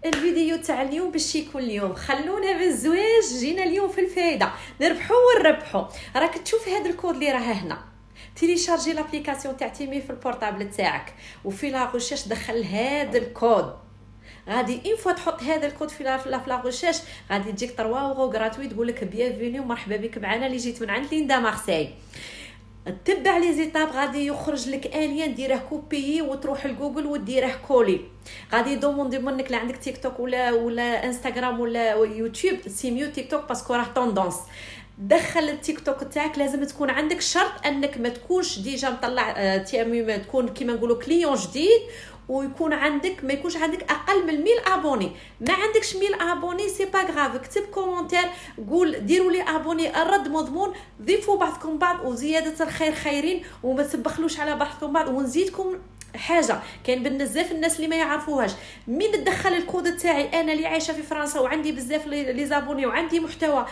الفيديو تاع اليوم باش يكون اليوم خلونا بالزواج. جينا اليوم في الفايده نربحوا ونربحوا. راك تشوف هذا الكود اللي راه هنا، تيليشارجي لابليكاسيون تاع تيمي في البورطابل تاعك، وفي لا ريشيرش دخل هذا الكود. غادي اون فوا تحط هذا الكود في لا ريشيرش غادي تجيك 3 اورو غراتوي، تقول لك بيانفيني ومرحبا بك معنا اللي جيت من عند ليندا مارسيل. تتبع لي زيتاب، غادي يخرج لك الين ديره كوبي وتروح لجوجل وديره كولي. غادي يدوموندي منك لا عندك تيك توك ولا انستغرام ولا يوتيوب، سيميو تيك توك باسكو راه توندونس. دخل التيك توك تاعك، لازم تكون عندك شرط انك ما تكونش ديجا مطلع تيامي، ما تكون كيما نقولوا كليون جديد، ويكون عندك ما يكونش عندك اقل من 1000 ابوني. ما عندكش 1000 ابوني سي با غراف، اكتب كومونتير قول ديروا لي ابوني، الرد مضمون، ضيفوا بعضكم بعض وزياده الخير خيرين، وما تبخلوش على بعضكم بعض. ونزيدكم حاجه، كاين بزاف الناس اللي ما يعرفوهاش، من ندخل الكود تاعي انا اللي عايشه في فرنسا وعندي بزاف لي زابوني وعندي محتوى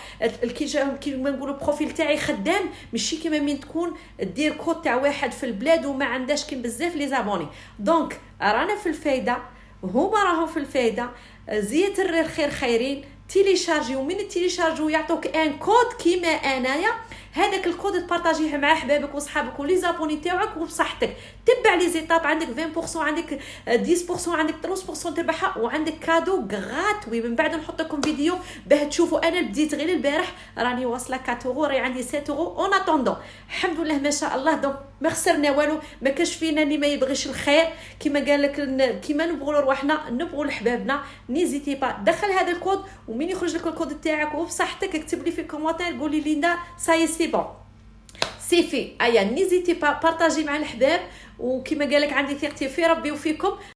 كيما نقولوا بروفيل تاعي خدام، ماشي كيما من تكون دير كود تاع واحد في البلاد وما عندهاش كاين بزاف لي زابوني. دونك رانا في الفايده وهما راهم في الفايده، زيت الخير خيرين. تيليشارجي، ومن تيليشارجيو يعطوك ان كود كيما انايا، هذاك الكود تبارطاجيه مع احبابك وصحابك ولي زابوني تاعك وبصحتك. تبع لي زيتاب، عندك 20%، عندك 10%، عندك 13% تربحها، وعندك كادو غراتوي. من بعد نحط لكم فيديو باه تشوفوا. انا بديت غير البارح، راني واصله 4 اورو، راهي عندي 7 اورو اون اتوندون. الحمد لله ما شاء الله. دونك ما خسرنا والو، ما كاش فينا اللي ما يبغيش الخير. كيما قال لك كيما نبغوا لروحنا نبغوا لحبابنا. نيزيتي با دخل هذا الكود، ومن يخرج لك الكود تاعك وبصحتك اكتب لي في الكومونتير قولي ليندا ساي سي بون سيفي. ايا نيزيتي با بارطاجي مع الحباب، وكيما قال لك عندي ثقتي في ربي وفيكم.